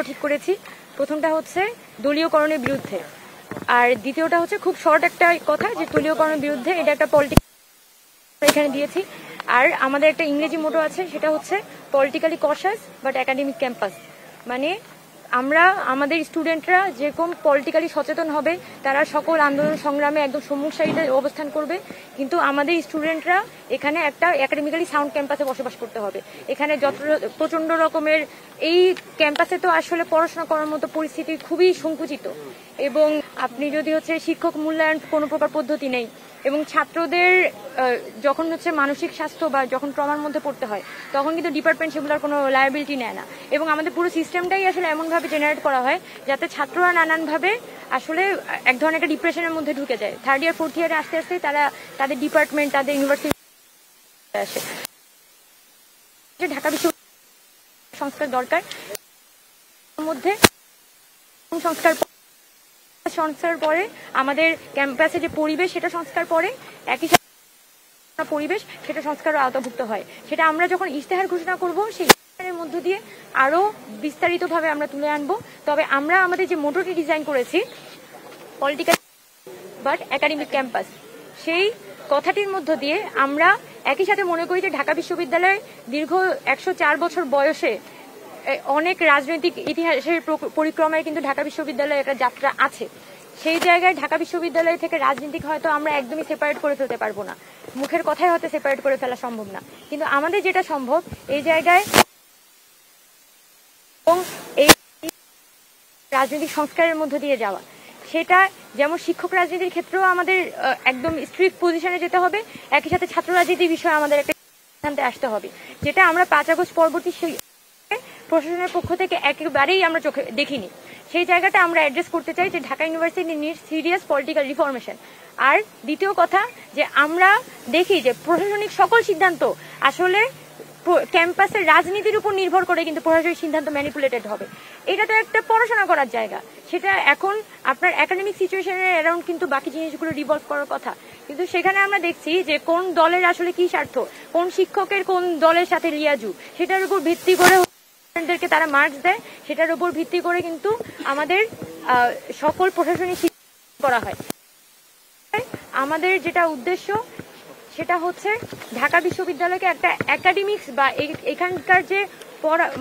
ঠিক করেছি। প্রথমটা হচ্ছে দলীয়করণের বিরুদ্ধে, আর দ্বিতীয়টা হচ্ছে খুব শর্ট একটা কথা যে দলীয়করণের বিরুদ্ধে, এটা একটা পলিটিক্যাল এখানে দিয়েছি। আর আমাদের একটা ইংরেজি মোটো আছে, সেটা হচ্ছে পলিটিক্যালি কশাস বাট একাডেমিক ক্যাম্পাস। মানে আমরা আমাদের স্টুডেন্টরা যেরকম পলিটিক্যালি সচেতন হবে, তারা সকল আন্দোলন সংগ্রামে একদম সম্মুখ সারিতে অবস্থান করবে, কিন্তু আমাদের স্টুডেন্টরা এখানে একটা একাডেমিক্যালি সাউন্ড ক্যাম্পাসে বসবাস করতে হবে। এখানে যত প্রচন্ড রকমের এই ক্যাম্পাসে তো আসলে পড়াশোনা করার মতো পরিস্থিতি খুবই সংকুচিত, এবং আপনি যদি হচ্ছে শিক্ষক মূল্যায়ন কোনো প্রকার পদ্ধতি নেই, এবং ছাত্রদের যখন হচ্ছে মানসিক স্বাস্থ্য বা যখন ট্রমার মধ্যে পড়তে হয়, তখন কিন্তু ডিপার্টমেন্ট সেগুলোর কোনো লায়াবিলিটি নেয় না। এবং আমাদের পুরো সিস্টেমটাই আসলে এমনভাবে জেনারেট করা হয় যাতে ছাত্ররা নানানভাবে আসলে এক ধরনের একটা ডিপ্রেশনের মধ্যে ঢুকে যায়। থার্ড ইয়ার ফোর্থ ইয়ারে আস্তে আস্তে তারা তাদের ডিপার্টমেন্ট, তাদের ইউনিভার্সিটি আসে। ঢাকা বিশ্ববিদ্যালয় সংস্কার দরকার, মধ্যে সংস্কার পরে আমাদের ক্যাম্পাসে যে পরিবেশ, সেটা সংস্কার পরে একই সাথে পরিবেশ সেটা সংস্কারও আওতাভুক্ত হয়। সেটা আমরা যখন ইশতেহার ঘোষণা করব, সেই ইশতেহারের মধ্য দিয়ে আরো বিস্তারিতভাবে আমরা তুলে আনবো। তবে আমরা আমাদের যে মোটোটি ডিজাইন করেছি, পলিটিক্যাল বাট একাডেমিক ক্যাম্পাস, সেই কথাটির মধ্য দিয়ে আমরা একই সাথে মনে করি যে ঢাকা বিশ্ববিদ্যালয় দীর্ঘ 104 বছর বয়সে অনেক রাজনৈতিক ইতিহাসের পরিক্রমায় কিন্তু ঢাকা বিশ্ববিদ্যালয়ে একটা যাত্রা আছে। সেই জায়গায় ঢাকা বিশ্ববিদ্যালয় থেকে রাজনীতিক হয়তো আমরা একদমই সেপারেট করে ফেলতে পারবো না, মুখের কথায় হয়তো সেপারেট করে ফেলা সম্ভব না, কিন্তু আমাদের যেটা সম্ভব এই জায়গায় এই রাজনৈতিক সংস্কারের মধ্য দিয়ে যাওয়া, সেটা যেমন শিক্ষক রাজনীতির ক্ষেত্রেও আমাদের একদম স্ট্রিক্ট পজিশনে যেতে হবে, একই সাথে ছাত্র রাজনীতির বিষয়ে আমাদের একটা সিদ্ধান্তে আসতে হবে, যেটা আমরা 5 আগস্ট পরবর্তী প্রশাসনের পক্ষ থেকে একেবারেই আমরা চোখে দেখিনি। সেই জায়গাটা আমরা অ্যাড্রেস করতে চাই যে Dhaka university needs serious political reformation. আর দ্বিতীয় কথা যে আমরা দেখি যে প্রশাসনিক সকল সিদ্ধান্ত আসলে ক্যাম্পাসের রাজনীতির উপর নির্ভর করে কিন্তু প্রশাসনিক সিদ্ধান্ত ম্যানিপুলেটেড হবে। এটা তো একটা পড়াশোনা করার জায়গা, সেটা এখন আপনার একাডেমিক সিচুয়েশনের অ্যারাউন্ড কিন্তু বাকি জিনিসগুলো রিভলভ করার কথা, কিন্তু সেখানে আমরা দেখছি যে কোন দলের আসলে কি স্বার্থ, কোন শিক্ষকের কোন দলের সাথে লিয়াজু, সেটার উপর ভিত্তি করে কে তারা মার্কস দেয়, সেটার উপর ভিত্তি করে কিন্তু আমাদের সকল প্রশাসনিক করা হয়। আমাদের যেটা উদ্দেশ্য সেটা হচ্ছে ঢাকা বিশ্ববিদ্যালয়কে একটা একাডেমিক্স বা এখানকার যে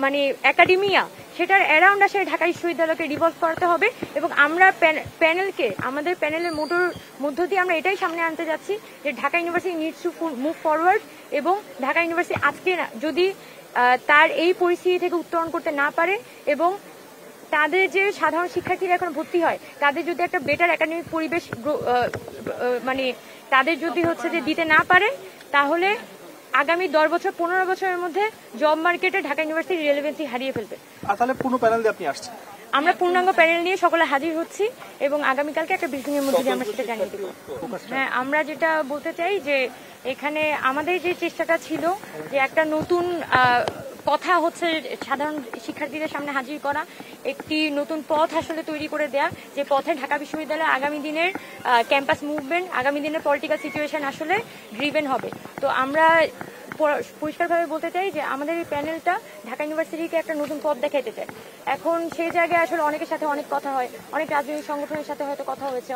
মানে একাডেমিয়া, সেটার অ্যারাউন্ড আসলে ঢাকা বিশ্ববিদ্যালয়কে রিভলভ করাতে হবে। এবং আমরা প্যানেলকে, আমাদের প্যানেলের মোটর মধ্য দিয়ে আমরা এটাই সামনে আনতে যাচ্ছি যে Dhaka university needs to move forward, এবং ঢাকা ইউনিভার্সিটি আজকে যদি তার এই পরিস্থিতি থেকে উত্তরণ করতে না পারে, এবং তাদের যে সাধারণ শিক্ষার্থীরা এখন ভর্তি হয়, তাদের যদি একটা বেটার একাডেমিক পরিবেশ মানে তাদের যদি হচ্ছে যে দিতে না পারে, তাহলে আগামী 10 বছর 15 বছরের মধ্যে জব মার্কেটে ঢাকা ইউনিভার্সিটি রিলেভেন্সি হারিয়ে ফেলবে। তাহলে পূর্ণ প্যানেল দিয়ে আপনি আসছেন? আমরা পূর্ণাঙ্গ প্যানেল নিয়ে সকলে হাজির হচ্ছি, এবং আগামীকালকে একটা ব্রিফিং এর মধ্যে আমরা সেটা জানিয়ে দেব। হ্যাঁ, আমরা যেটা বলতে চাই যে এখানে আমাদের যে চেষ্টাটা ছিল যে একটা নতুন কথা হচ্ছে সাধারণ শিক্ষার্থীদের সামনে হাজির করা, একটি নতুন পথ আসলে তৈরি করে দেয়া, যে পথে ঢাকা বিশ্ববিদ্যালয় আগামী দিনের ক্যাম্পাস মুভমেন্ট, আগামী দিনের পলিটিক্যাল সিচুয়েশন আসলে ড্রিভেন হবে। তো আমরা পরিষ্কারভাবে বলতে চাই যে আমাদের এই প্যানেলটা ঢাকা ইউনিভার্সিটিকে একটা নতুন পথ দেখাইতে চায়। এখন সেই জায়গায় আসলে অনেকের সাথে অনেক কথা হয়, অনেক রাজনৈতিক সংগঠনের সাথে হয়তো কথা হয়েছে।